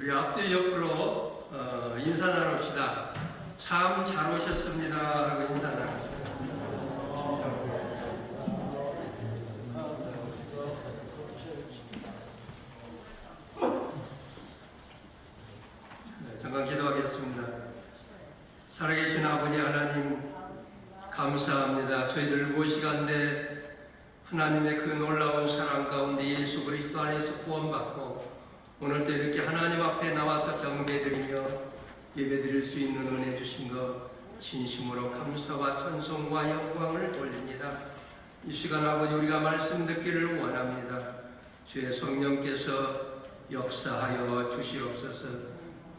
우리 앞뒤 옆으로 인사 나눕시다. 참 잘 오셨습니다 하고 인사 나눕시다. 잠깐 기도하겠습니다. 살아계신 아버지 하나님 감사합니다. 저희들 무엇이간데 하나님의 그 놀라운 사랑 가운데 예수 그리스도 안에서 구원받고 오늘도 이렇게 하나님 앞에 나와서 경배드리며 예배드릴 수 있는 은혜 주신 것 진심으로 감사와 찬송과 영광을 돌립니다. 이 시간 아버지 우리가 말씀 듣기를 원합니다. 주의 성령께서 역사하여 주시옵소서.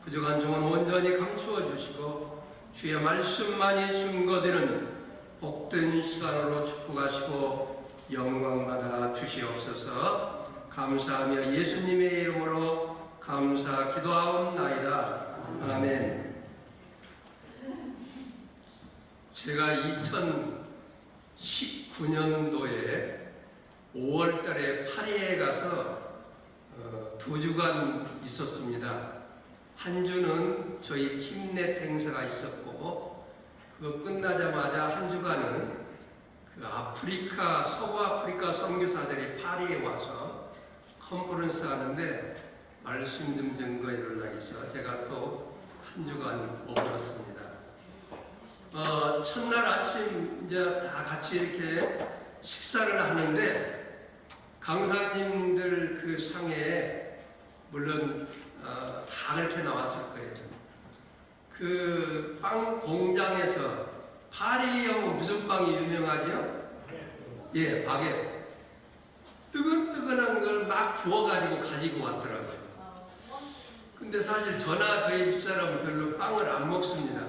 부족한 종은 온전히 감추어 주시고 주의 말씀만이 증거되는 복된 시간으로 축복하시고 영광받아 주시옵소서. 감사하며 예수님의 이름으로 감사 기도하옵나이다. 아멘. 제가 2019년도에 5월달에 파리에 가서 2주간 있었습니다. 한 주는 저희 팀넷 행사가 있었고 그거 끝나자마자 한 주간은 그 아프리카, 서구아프리카 선교사들이 파리에 와서 컨퍼런스 하는데 말씀 좀 증거해달라고 해서 제가 또 한 주간 머물렀습니다. 첫날 아침 이제 다 같이 이렇게 식사를 하는데 강사님들 그 상에 물론 다 그렇게 나왔을 거예요. 그 빵 공장에서 파리형 무슨 빵이 유명하죠? 예, 바게트. 뜨끈뜨끈한 걸 막 구워가지고 가지고 왔더라고요. 근데 사실 저나 저희 집사람은 별로 빵을 안 먹습니다.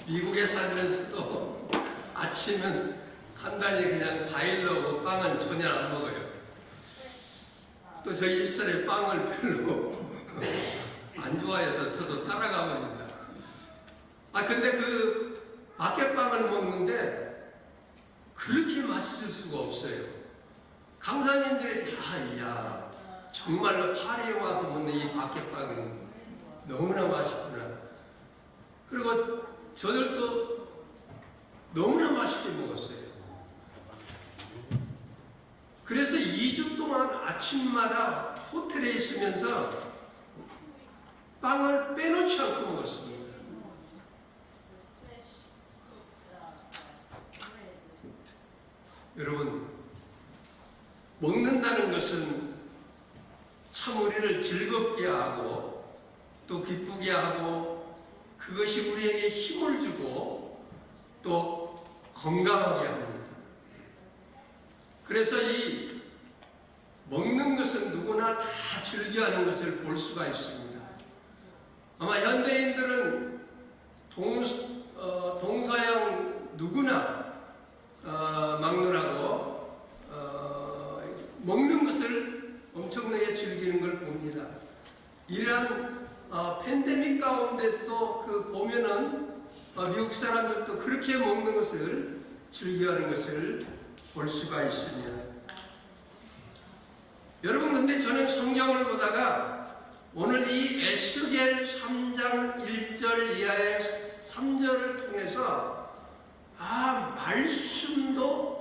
미국에 살면서도 아침은 간단히 그냥 과일 넣고 빵은 전혀 안 먹어요. 또 저희 집사람이 빵을 별로 안 좋아해서 저도 따라가 봅니다. 근데 그 바켓빵을 먹는데 그렇게 맛있을 수가 없어요. 강사님들이 다, 이야, 정말로 파리에 와서 먹는 이 바켓빵은 너무나 맛있구나. 그리고 저들도 너무나 맛있게 먹었어요. 그래서 2주 동안 아침마다 호텔에 있으면서 빵을 빼놓지 않고 먹었습니다. 여러분, 먹는다는 것은 참 우리를 즐겁게 하고 또 기쁘게 하고 그것이 우리에게 힘을 주고 또 건강하게 합니다. 그래서 이 먹는 것은 누구나 다 즐겨하는 것을 볼 수가 있습니다. 아마 현대인들은 동서양 누구나 막론하고 먹는 것을 엄청나게 즐기는 걸 봅니다. 이러한 팬데믹 가운데서도 그 보면은 미국 사람들도 그렇게 먹는 것을 즐겨하는 것을 볼 수가 있습니다. 여러분, 근데 저는 성경을 보다가 오늘 이 에스겔 3장 1절 이하의 3절을 통해서 말씀도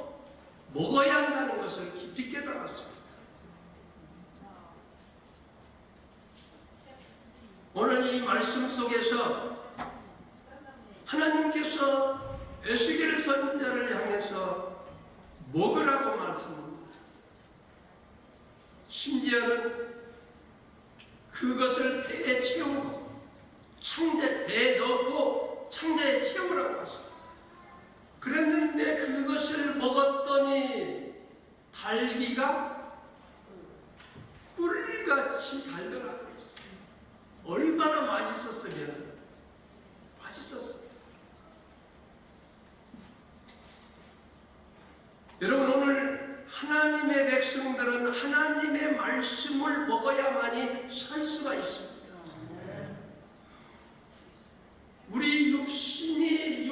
먹어야 한다는 것을 깊이 깨달았습니다. 오늘 이 말씀 속에서 하나님께서 에스겔 선지자를 향해서 먹으라고 말씀합니다. 심지어는 그것을 배에 채우고 배에 넣고 창자에 채우라고 하십니다. 그랬는데 그것을 먹었더니 달기가 꿀같이 달더라고요. 얼마나 맛있었으면 맛있었어요. 여러분, 오늘 하나님의 백성들은 하나님의 말씀을 먹어야만이 살 수가 있습니다. 우리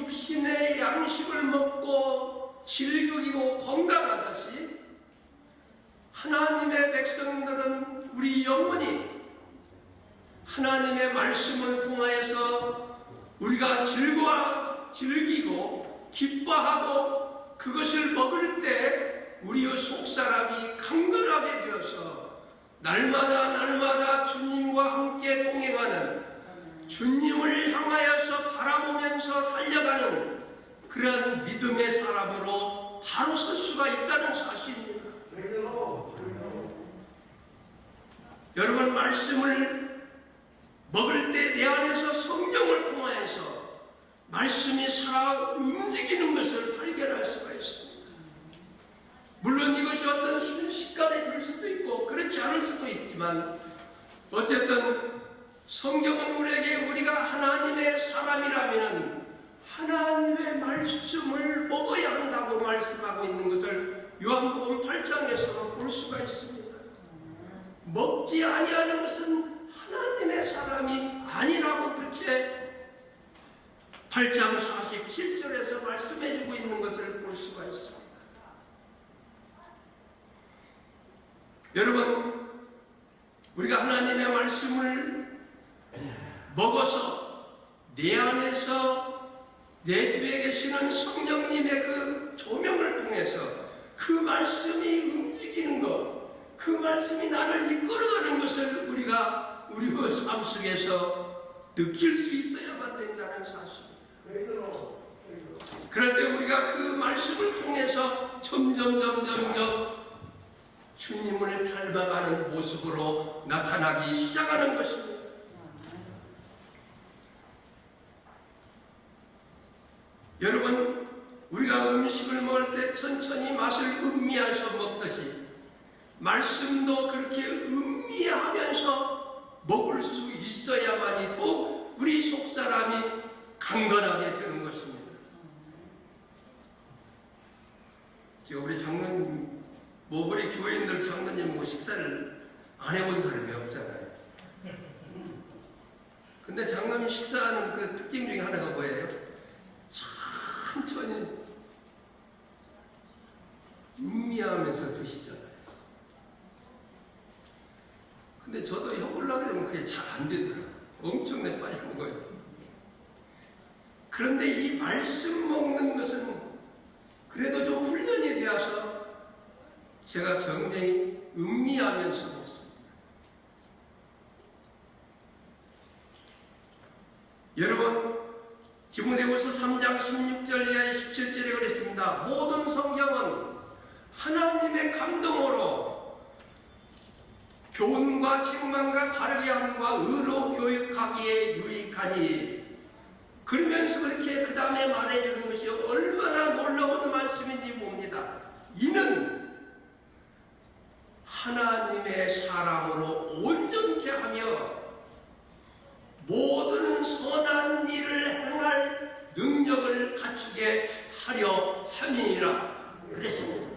육신의 양식을 먹고 질격이고 건강하듯이 하나님의 백성들은 우리 영혼이 하나님의 말씀을 통하여서 우리가 즐기고 기뻐하고 그것을 먹을 때 우리의 속사람이 강건하게 되어서 날마다 주님과 함께 동행하는, 주님을 향하여서 바라보면서 달려가는 그런 믿음의 사람으로 바로 설 수가 있다는 사실입니다. 여러분, 말씀을 먹을 때 내 안에서 성령을 통하여서 말씀이 살아 움직이는 것을 발견할 수가 있습니다. 물론 이것이 어떤 순식간에 될 수도 있고 그렇지 않을 수도 있지만, 어쨌든 성경은 우리에게 우리가 하나님의 사람이라면 하나님의 말씀을 먹어야 한다고 말씀하고 있는 것을 요한복음 8장에서 볼 수가 있습니다. 먹지 아니하는 것은 하나님의 사람이 아니라고 그렇게 8장 47절에서 말씀해주고 있는 것을 볼 수가 있습니다. 여러분, 우리가 하나님의 말씀을 먹어서 내 안에서 내 뒤에 계시는 성령님의 그 조명을 통해서 그 말씀이 움직이는 것, 그 말씀이 나를 이끌어가는 것을 우리가 우리의 삶 속에서 느낄 수 있어야만 된다는 사실입니다. 그럴 때 우리가 그 말씀을 통해서 점점 주님을 닮아가는 모습으로 나타나기 시작하는 것입니다. 여러분, 우리가 음식을 먹을 때 천천히 맛을 음미해서 먹듯이 말씀도 그렇게 음미하면서 먹을 수 있어야만이 더욱 우리 속사람이 강건하게 되는 것입니다. 우리 장로님, 우리 교인들 장로님 식사를 안 해본 사람이 없잖아요. 근데 장로님 식사하는 그 특징 중에 하나가 뭐예요? 천천히 음미하면서 드시잖아요. 근데 저도 해보려고 하면 그게 잘 안 되더라고요. 엄청나게 빨리 먹어요. 그런데 이 말씀 먹는 것은 그래도 좀 훈련이 되어서 제가 굉장히 음미하면서 먹습니다. 여러분, 디모데후서 3장 16절 이하의 17절에 그랬습니다. 모든 성경은 하나님의 감동으로 교훈과 책망과 바르게 함과 의로 교육하기에 유익하니, 그러면서 그렇게 그 다음에 말해주는 것이 얼마나 놀라운 말씀인지 봅니다. 이는 하나님의 사람으로 온전케 하며 모든 선한 일을 행할 능력을 갖추게 하려 함이니라 그랬습니다.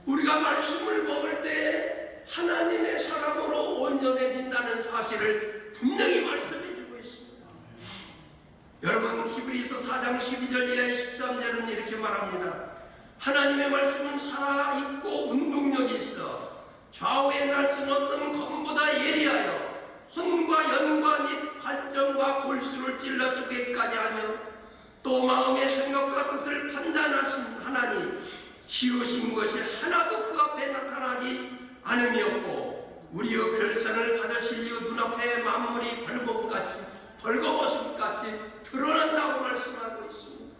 우리가 말씀을 먹을 때 하나님의 사람으로 온전해진다는 사실을 분명히 말씀해주고 있습니다. 여러분, 히브리서 4장 12절 이하의 13절은 이렇게 말합니다. 하나님의 말씀은 살아있고 운동력이 있어 좌우의 날선 어떤 검보다 예리하여 혼과 연과 및 관정과 골수를 찔러 쪼개기까지 하며 또 마음의 생각과 뜻을 판단하신 하나님, 지으신 것이 하나도 그 앞에 나타나지 않음이 없고 우리의 결산을 받으실 이유 눈앞에 만물이 벌거벗음같이 드러난다고 말씀하고 있습니다.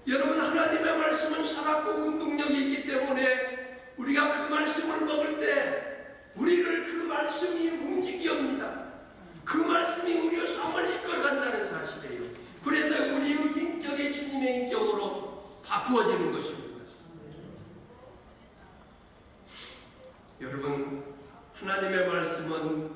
여러분, 하나님의 말씀은 살았고 운동력이 있기 때문에 우리가 그 말씀을 먹을 때 우리를 그 말씀이 움직입니다. 그 말씀이 우리의 삶을 이끌어간다는 사실이에요. 그래서 우리의 인격이 주님의 인격으로 바꾸어지는 것입니다. 여러분, 하나님의 말씀은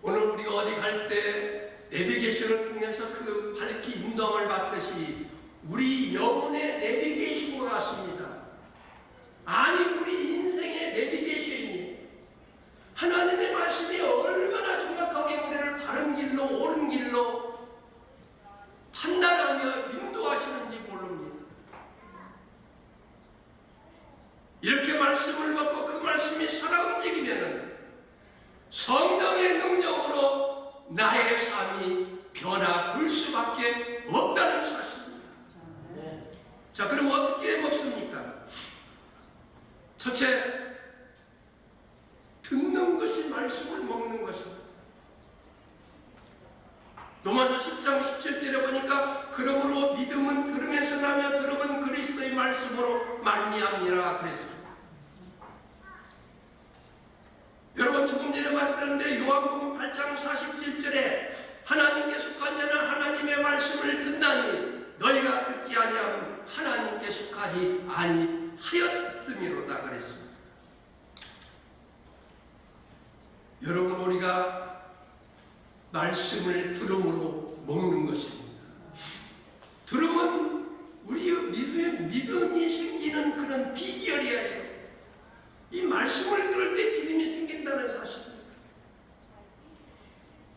오늘 우리가 어디 갈 때 내비게이션을 통해서 그 밝히 인도함을 받듯이 우리 영혼의 내비게이션으로 왔습니다. 아니, 우리 인생의 내비게이션이 하나님의 말씀이 얼마나 정확하게 우리를 바른 길로, 옳은 길로 판단하며 인도하시는지 모릅니다. 이렇게 말씀을 먹고 그 말씀이 살아 움직이면은 성령의 능력으로 나의 삶이 변화될 수밖에 없다는 사실입니다. 자, 그럼 어떻게 먹습니까? 첫째, 듣는 것이 말씀을 먹는 것입니다. 로마서 10장 17절에 보니까 그러므로 믿음은 들음에서 나며 들음은 그리스도의 말씀으로 말미암니라 그랬습니다. 여러분, 조금 전에 말했는데 요한복음 8장 47절에 하나님께 속한 자는 하나님의 말씀을 듣나니 너희가 듣지 아니하면 하나님께 속하지 아니하였음이로다 그랬습니다. 여러분, 우리가 말씀을 들음으로 먹는 것입니다. 들음은 우리의 믿음이 생기는 그런 비결이에요. 이 말씀을 들을 때 믿음이 생긴다는 사실입니다.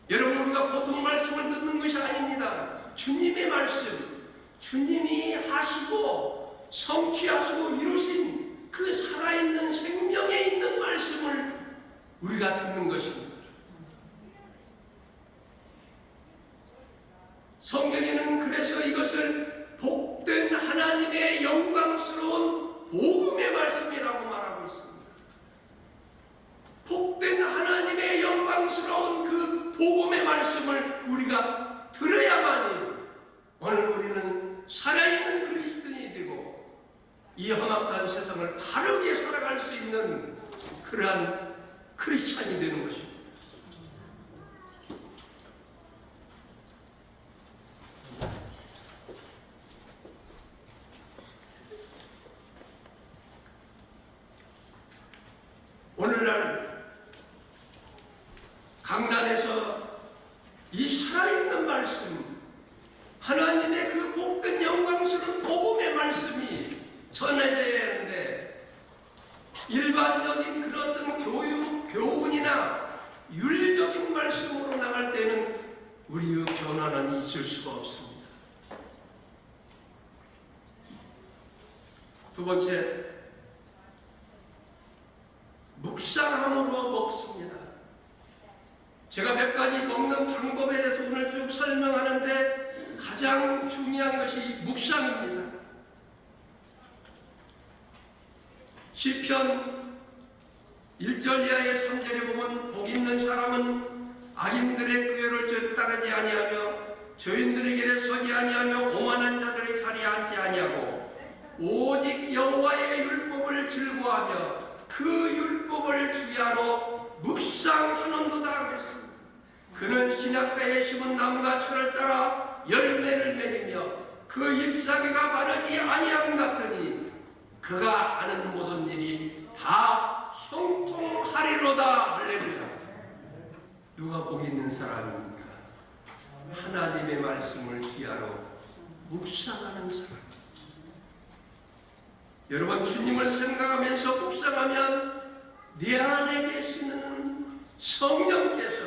여러분, 우리가 보통 말씀을 듣는 것이 아닙니다. 주님의 말씀, 주님이 하시고 성취하시고 이루신 그 살아있는 생명에 있는 말씀을 우리가 듣는 것입니다. 성경에는 그래서 이것을 복된 하나님의 영광스러운 복음의 말씀이라고 말하고 있습니다. 복된 하나님의 영광스러운 그 복음의 말씀을 우리가 들어야만이 오늘 우리는 살아있는 그리스도인이 되고 이 험악한 세상을 바르게 살아갈 수 있는 그러한 크리스찬이 되는 것입니다. 오늘날 강단에서 이 살아있는 말씀, 하나님의 그 복된 영광스러운 복음의 말씀이 전해져야 하는데 일반적인 그런 어떤 교훈이나 윤리적인 말씀으로 나갈 때는 우리의 변화는 있을 수가 없습니다. 두 번째, 묵상함으로 먹습니다. 제가 몇 가지 먹는 방법에 대해서 오늘 쭉 설명하는데 가장 중요한 것이 묵상입니다. 시편 1절 이하의 3절에 보면 복 있는 사람은 악인들의 꾀를 따르지 아니하며 죄인들의 길에 서지 아니하며 오만한 자들의 자리에 앉지 아니하고 오직 여호와의 율법을 즐거워하며 그 율법을 주야로 묵상하는도다 그랬습니다. 그는 신약가에 심은 나무가 철을 따라 열매를 맺으며 그 잎사귀가 마르지 아니함 같으니 그가 하는 모든 일이 다 형통하리로다. 할렐루야. 누가 복 있는 사람입니까? 하나님의 말씀을 귀하로 묵상하는 사람. 여러분, 주님을 생각하면서 묵상하면 내 안에 계시는 성령께서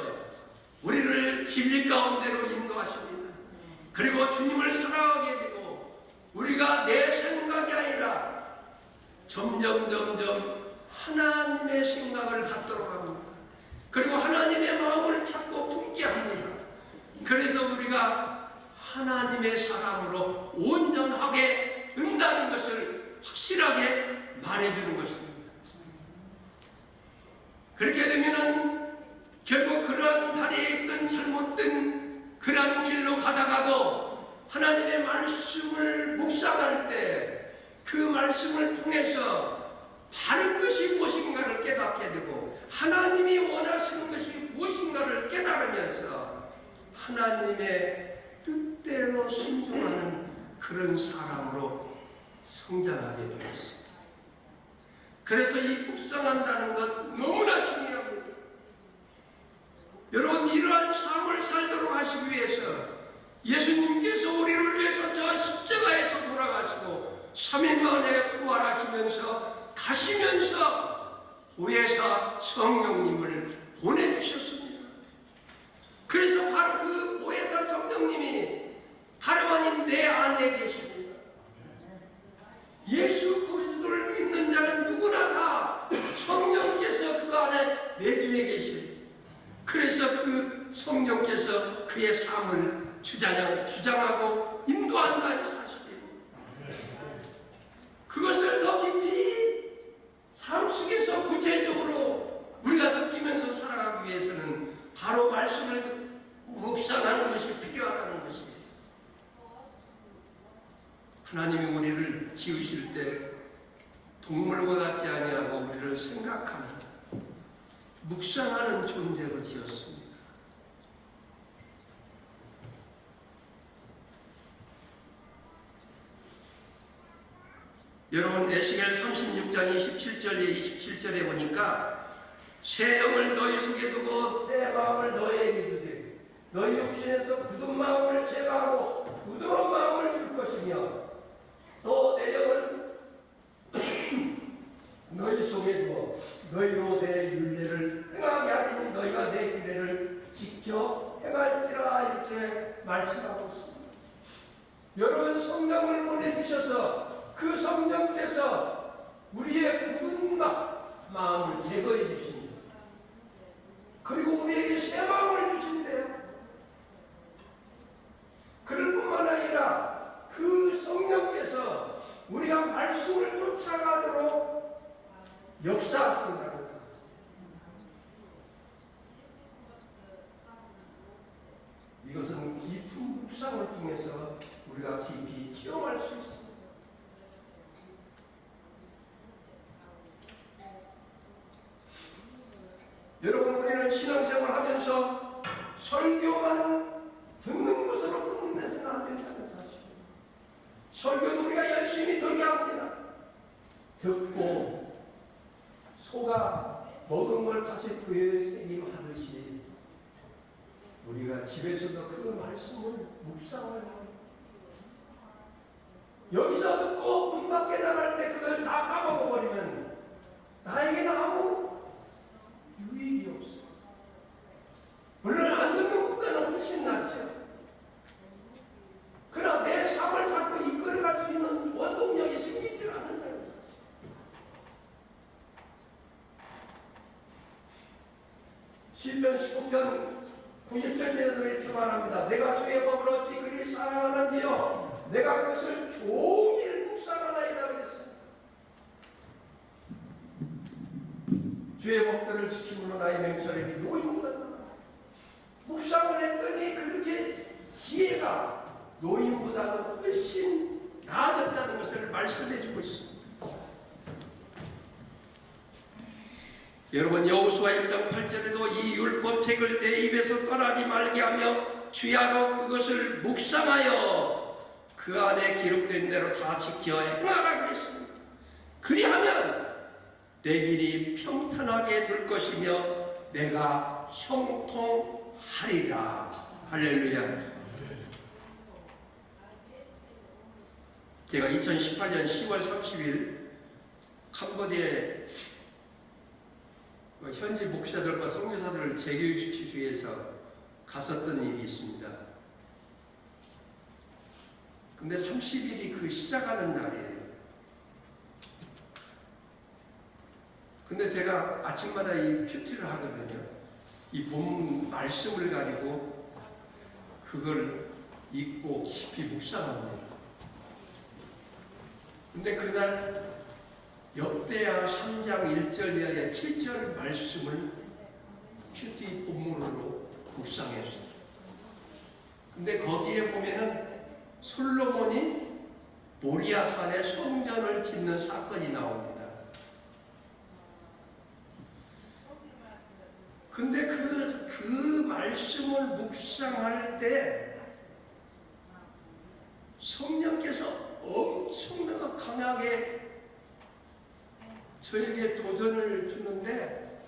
우리를 진리 가운데로 인도하십니다. 그리고 주님을 사랑하게 되고 우리가 내 생각이 아니라 점점 하나님의 생각을 갖도록 합니다. 그리고 하나님의 마음을 찾고 품게 합니다. 그래서 우리가 하나님의 사람으로 온전하게 된다는 것을 확실하게 말해주는 것입니다. 그렇게 되면은 결국 그러한 자리에 있던 잘못된 그러한 길로 가다가도 하나님의 말씀을 묵상할 때 그 말씀을 통해서 바른 것이 무엇인가를 깨닫게 되고 하나님이 원하시는 것이 무엇인가를 깨달으면서 하나님의 뜻대로 순종하는 그런 사람으로 성장하게 되었습니다. 그래서 이 묵상한다는 것 너무나 중요합니다. 여러분, 이러한 삶을 살도록 하시기 위해서 예수님께서 우리를 위해서 저 십자가에서 돌아가시고 3일 만에 부활하시면서 가시면서 보혜사 성령님을 보내주셨습니다. 그래서 바로 그 보혜사 성령님이 다름 아닌 내 안에 계십니다. 예수 그리스도를 믿는 자는 누구나 다 성령께서 그 안에 내주에 계십니다. 하나님이 우리를 지으실 때 동물과 같지 아니하고 우리를 생각하는, 묵상하는 존재로 지었습니다. 여러분, 에스겔 36장 27절에 보니까 새 영을 너희 속에 두고 새 마음을 너희에게 주되 너희 육신에서 굳은 마음을 제거하고 부드러운 마음을 줄 것이며 또 내 영을 너희 속에 두어 너희로 내 율례를 행하게 하리니 너희가 내 규례를 지켜 행할지라, 이렇게 말씀하고 있습니다. 여러분, 성령을 보내주셔서 그 성령께서 우리의 굳은 마음을 제거해 주십니다. 그리고 우리에게 새 마음을 주신대요. 그럴 뿐만 아니라 그 성령께서 우리가 말씀을 쫓아가도록 역사하신다는 사실. 이것은 깊은 묵상을 통해서 우리가 깊이 체험할 수 있습니다. 여러분, 우리는 신앙생활 하면서 설교만 듣는 것으로 끝내서는 안 된다는 사실. 설교도 우리가 열심히 듣게 합니다. 듣고 소가 먹은 걸 다시 되새김하듯이 우리가 집에서도 그 말씀을 묵상을 합니다. 여기서 듣고 문 밖에 나갈 때 그걸 다 까먹어버리면 나에게는 아무 유익이 없어요. 물론 안 듣는 것보다는 훨씬 낫죠. 그러나 내 삶을 자꾸 이끌어갈 수 있는 원동력이 생기지 않는다는 거죠. 시편 19편 90절에도 이렇게 말합니다. 내가 주의 법을 어찌 그리 사랑하는지요, 내가 그것을 종일 묵상하나이다 그랬어요. 주의 법들을 지킴으로 나의 명철에게 노인보다 묵상을 했더니 그렇게 지혜가 노인보다는 훨씬 나아졌다는 것을 말씀해 주고 있습니다. 여러분, 여호수아 1장 8절에도 이 율법책을 내 입에서 떠나지 말게 하며 주야로 그것을 묵상하여 그 안에 기록된 대로 다 지켜 행하라 그랬습니다. 그리하면 내 길이 평탄하게 될 것이며 내가 형통하리라. 할렐루야. 제가 2018년 10월 30일 캄보디아에 현지 목사들과 선교사들을 재교육시키기 위해서 갔었던 일이 있습니다. 근데 30일이 그 시작하는 날이에요. 근데 제가 아침마다 이 큐티를 하거든요. 이 본 말씀을 가지고 그걸 읽고 깊이 묵상합니다. 근데 그날 역대하 3장 1절 이하의 7절 말씀을 큐티 본문으로 묵상했어요. 근데 거기에 보면은 솔로몬이 모리아산에 성전을 짓는 사건이 나옵니다. 근데 그 말씀을 묵상할 때 성령께서 엄청나게 강하게 저에게 도전을 주는데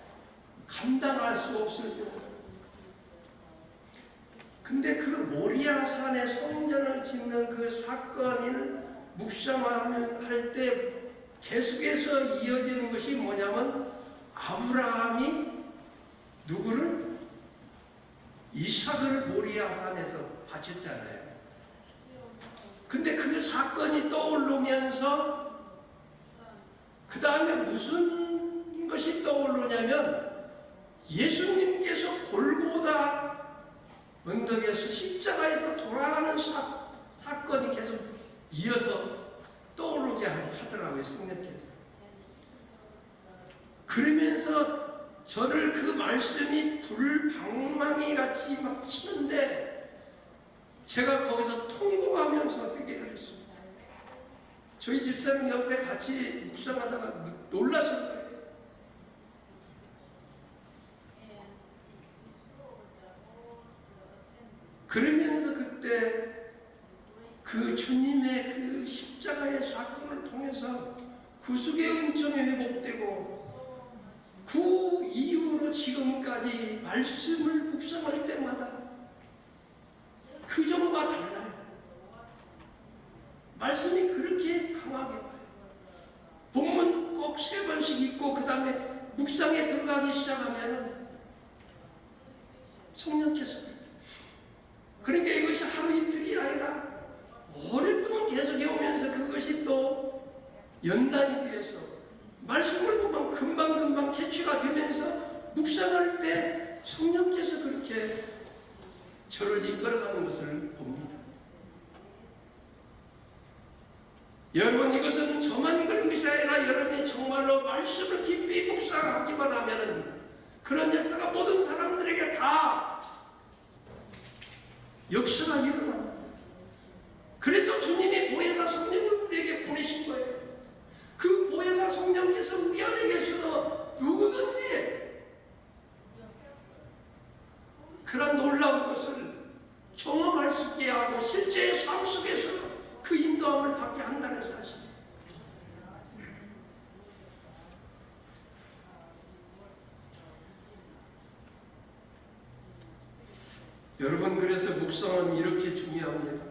감당할 수 없을 정도. 근데 그 모리아산에 성전을 짓는 그 사건을 묵상할 때 계속해서 이어지는 것이 뭐냐면 아브라함이 누구를? 이삭을 모리아산에서 바쳤잖아요. 근데 그 사건이 떠오르면서 그 다음에 무슨 것이 떠오르냐면 예수님께서 골고다 언덕에서 십자가에서 돌아가는 사건이 계속 이어서 떠오르게 하더라고요, 성령께서. 그러면서 저를 그 말씀이 불방망이 같이 막 치는데 제가 거기서 통곡하면서 회개를 했습니다. 저희 집사님 옆에 같이 묵상하다가 놀랐을 거예요. 그러면서 그때 그 주님의 그 십자가의 사건을 통해서 구속의 은총이 회복되고 그 이후로 지금까지 말씀을 묵상할 때마다 그 전과 달라요. 말씀이 그렇게 강하게 와요. 본문 꼭 3번씩 읽고 그 다음에 묵상에 들어가기 시작하면 성령께서 그러니까 이것이 하루 이틀이 아니라 오랫동안 계속 해오면서 그것이 또 연단이 되어서 말씀을 보면 금방금방 캐치가 되면서 묵상할 때 성령께서 그렇게 저를 이끌어가는 것을 봅니다. 여러분, 이것은 저만 그런 것이 아니라 여러분이 정말로 말씀을 깊이 묵상하기만 하면 그런 역사가 모든 사람들에게 다 역사가 일어납니다. 그래서 주님이 보혜사 성령을 우리에게 보내신 거예요. 그 보혜사 성령께서 우리 안에 계셔서 누구든지 그런 놀라운 것을 경험할 수 있게 하고 실제의 삶 속에서 그 인도함을 받게 한다는 사실. 여러분, 그래서 묵상은 이렇게 중요합니다.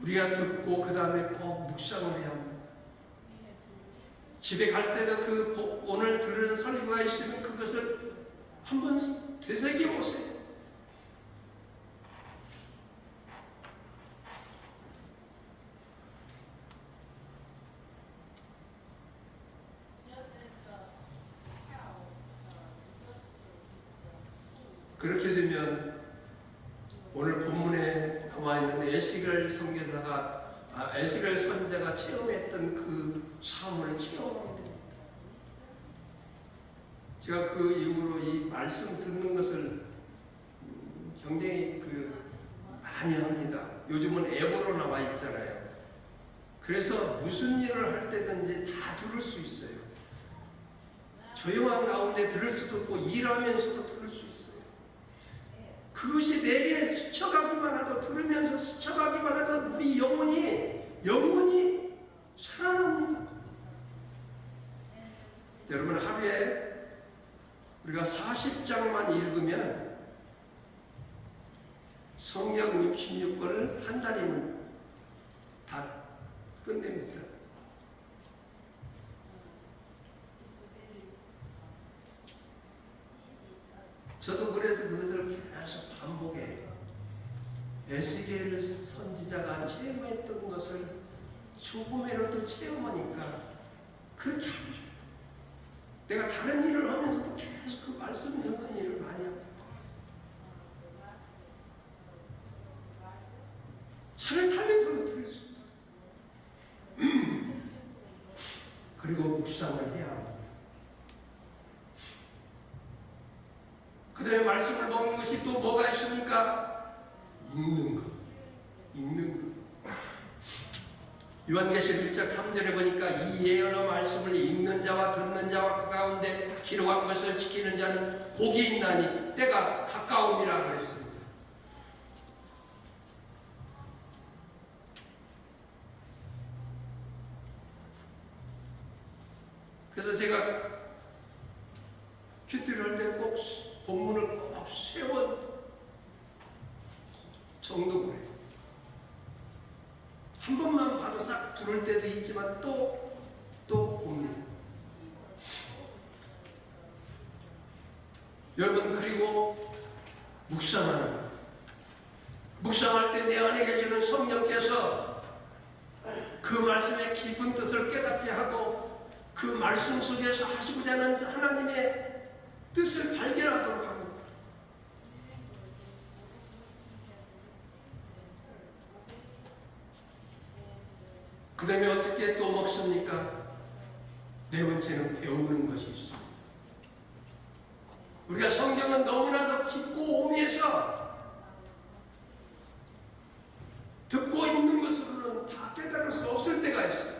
우리가 듣고 그 다음에 꼭 묵상을 해야 합니다. 집에 갈 때도 그 오늘 들은 설교가 있으면 그것을 한번 되새겨 보세요. 그렇게 되면 오늘 본문에 나와 있는 에스겔 선교사가 에스겔 선지자가 체험했던 그 삶을 체험하게 됩니다. 제가 그 이후로 이 말씀 듣는 것을 굉장히 많이 합니다. 요즘은 앱으로 나와 있잖아요. 그래서 무슨 일을 할 때든지 다 들을 수 있어요. 조용한 가운데 들을 수도 있고 일하면서도 들을 수 있어요. 그것이 내게 스쳐가기만 하고 들으면서 스쳐가기만 하고 우리 영혼이 살아납니다. 여러분, 하루에 우리가 40장만 읽으면 성경 66권을 한 달이면 다 끝냅니다. 저도 그래서 그것을 계속 반복해요. 에스겔 선지자가 체험했던 것을 조금이라도 체험하니까 그렇게 하고 싶어요. 내가 다른 일을 하면서도 계속 그 말씀 듣는 일을 많이 합니다. 차를 타면서도 들을 수 있다. 그리고 묵상을 해야 합니다. 그 다음에 말씀을 먹는 것이 또 뭐가 있습니까? 읽는 것. 요한계시록 1장 3절에 보니까 이 예언의 말씀을 읽는 자와 듣는 자와 그 가운데 기록한 것을 지키는 자는 복이 있나니 때가 가까움이라 그랬습니다. 그래서 제가 큐티를 할 때 꼭 본문을 꼭 3번 정도 그래요. 한 번만 봐도 싹 들을 때도 있지만 또 봅니다. 여러분, 그리고 묵상할 때 내 안에 계시는 성령께서 그 말씀의 깊은 뜻을 깨닫게 하고 그 말씀 속에서 하시고자 하는 하나님의 뜻을 발견하도록 합니다. 그 다음에 어떻게 또 먹습니까? 네 번째는 배우는 것이 있습니다. 우리가 성경은 너무나도 깊고 오미해서 깨달을 수 없을 때가 있어요.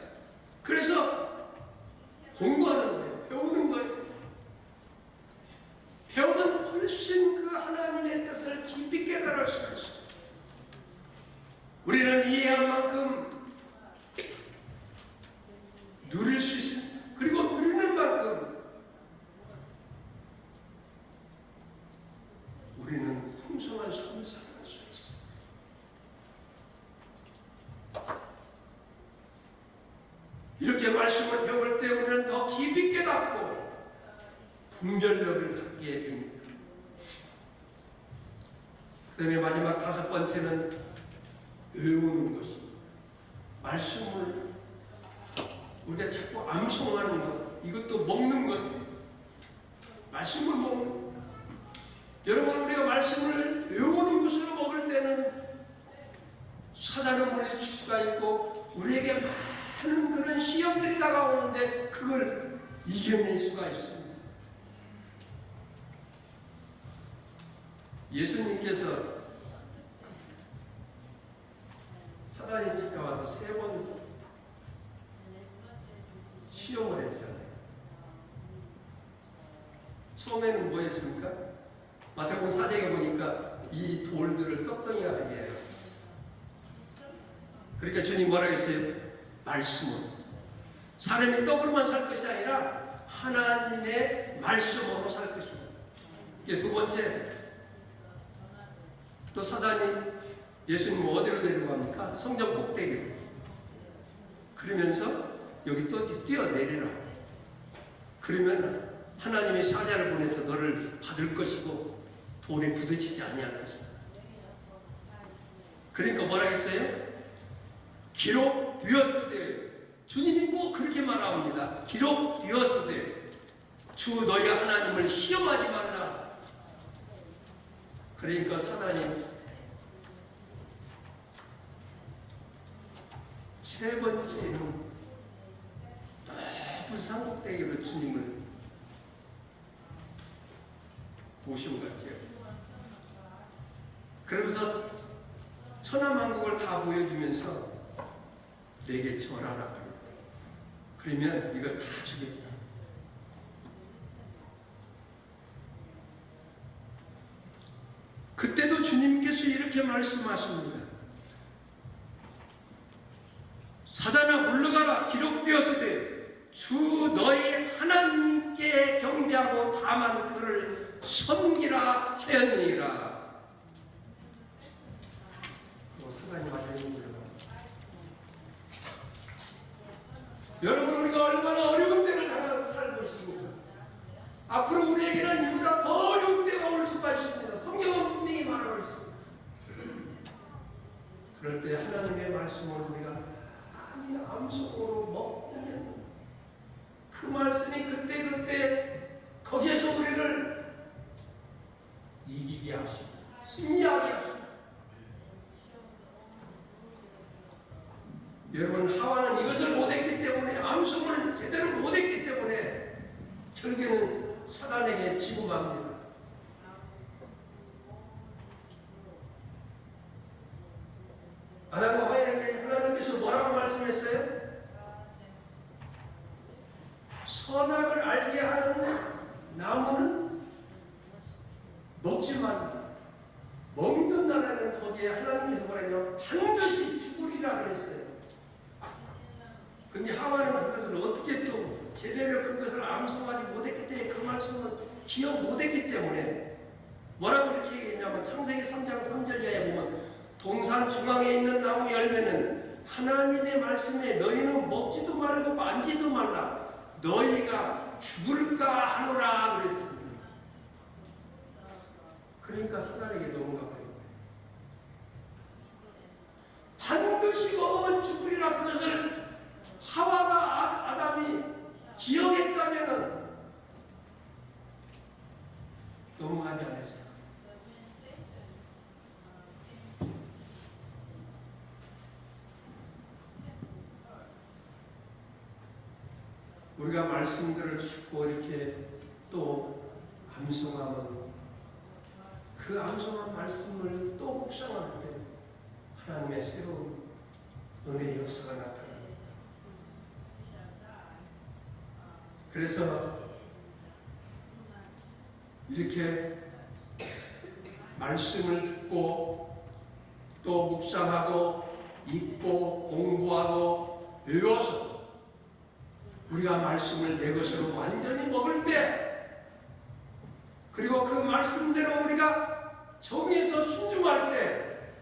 그래서 공부하는 거예요. 배우는 거예요. 배우면 훨씬 그 하나님의 뜻을 깊이 깨달을 수가 있어요. 우리는 이해한 만큼 누릴 수 있습니다. 그리고 누리는 만큼 우리는 풍성한 삶을 살아갈 수 있어요. 이렇게 말씀을 배울 때 우리는 더 깊이 깨닫고 분별력을 갖게 됩니다. 그 다음에 마지막 다섯 번째는 외우는 것입니다. 말씀을 우리가 자꾸 암송하는 것, 이것도 먹는 것, 말씀을 먹는 것. 여러분, 우리가 말씀을 외우는 것으로 먹을 때는 사단을 물리칠 수가 있고 우리에게 많은 그런 시험들이 다가오는데 그걸 이겨낼 수가 있습니다. 예수님께서 사단이 찾아와서 3번 시험을 했잖아요. 처음에는 뭐 했습니까? 마태복음 4장에 보니까 이 돌들을 떡덩이가 되게 해요. 그러니까 주님 뭐라 했어요? 말씀으로. 사람이 떡으로만 살 것이 아니라 하나님의 말씀으로 살 것입니다. 이게 두 번째, 또 사단이 예수님 어디로 데려갑니까? 성전 꼭대기로. 그러면서 여기 또 뛰어내리라. 그러면 하나님의 사자를 보내서 너를 받을 것이고 돌에 부딪히지 아니할 것이다. 그러니까 뭐라 했어요? 기록되었으되, 주님이 꼭 그렇게 말합니다. 기록되었으되 주 너희가 하나님을 시험하지 말라. 그러니까 사단이 세 번째는 높은 산꼭대기로 주님을 모셔갔지요. 그러면서 천하만국을 다 보여주면서 내게 절하라. 그러면 이걸 다 주겠다. 그때도 주님께서 이렇게 말씀하십니다. 사단아 물러가라. 기록되었으되 주 너희 하나님께 경배하고 다만 그를 섬기라 하였느니라. 사단이 맞아요. 여러분, 우리가 얼마나 어려운 때를 당하고 살고 있습니까? 앞으로 우리에게는 이보다 더 어려운 때가 올 수가 있습니다. 성경은 분명히 말하고 있습니다. 그럴 때 하나님의 말씀을 우리가 많이 암송으로 먹으면 그 말씀이 그때그때 거기에서 우리를 이기게 하시고 승리하게 하시고. 여러분, 하와는 이것을 못했기 때문에, 암송을 제대로 못했기 때문에 결국에는 사단에게 지고 맙니다. 아담과 하와에게 하나님께서 뭐라고 말씀했어요? 선악을 알게 하는 나무는 먹지 말라. 먹는 날에는 거기에 하나님께서 뭐라 했냐면 반드시 죽으리라 그랬어요. 근데 하와는 그것을 어떻게 또 제대로 그것을 암송하지 못했기 때문에, 그 말씀을 기억 못했기 때문에 뭐라고 이렇게 얘기했냐면 창세기 3장 3절에 보면 동산 중앙에 있는 나무 열매는 하나님의 말씀에 너희는 먹지도 말고 만지도 말라. 너희가 죽을까 하노라 그랬습니다. 그러니까 사단에게 넘어가 버린 거예요. 반드시 먹으면 죽으리라. 그것을 하와가 아담이 기억했다면 넘어가지 않았어요. 우리가 말씀들을 자꾸 이렇게 또 암송하면 그 암송한 말씀을 또 묵상할 때 하나님의 새로운 은혜의 역사가 나타납니다. 그래서 이렇게 말씀을 듣고 또 묵상하고 읽고 공부하고 외워서 우리가 말씀을 내 것으로 완전히 먹을 때, 그리고 그 말씀대로 우리가 정해서 순종할 때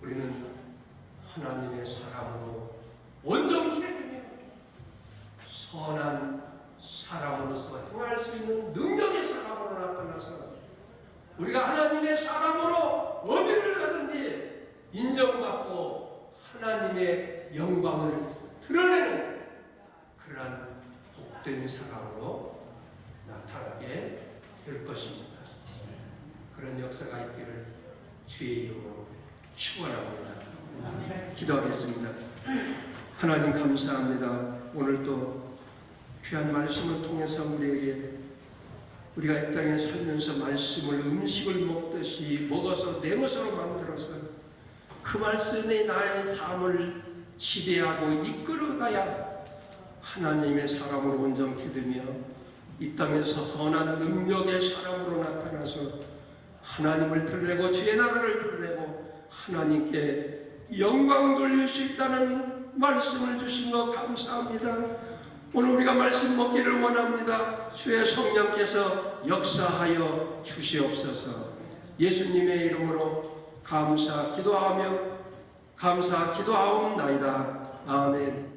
우리는 하나님의 사람으로 온전케 되며 선한 사람으로서 행할 수 있는 능력의 사람으로 나타나서 우리가 하나님의 사람으로 어디를 가든지 인정받고 하나님의 영광을 드러내는 그러한 복된 사람으로 나타나게 될 것입니다. 그런 역사가 있기를 주의 이름으로 축원합니다. 기도하겠습니다. 하나님 감사합니다. 오늘도 귀한 말씀을 통해서 우리가 이 땅에 살면서 말씀을 음식을 먹듯이 먹어서 내 것으로 만들어서 그 말씀이 나의 삶을 지배하고 이끌어가야 하나님의 사람으로 온전케 되며 이 땅에서 선한 능력의 사람으로 나타나서 하나님을 드러내고 주의 나라를 드러내고 하나님께 영광 돌릴 수 있다는 말씀을 주신 것 감사합니다. 오늘 우리가 말씀 먹기를 원합니다. 주의 성령께서 역사하여 주시옵소서. 예수님의 이름으로 감사 기도하옵나이다. 아멘.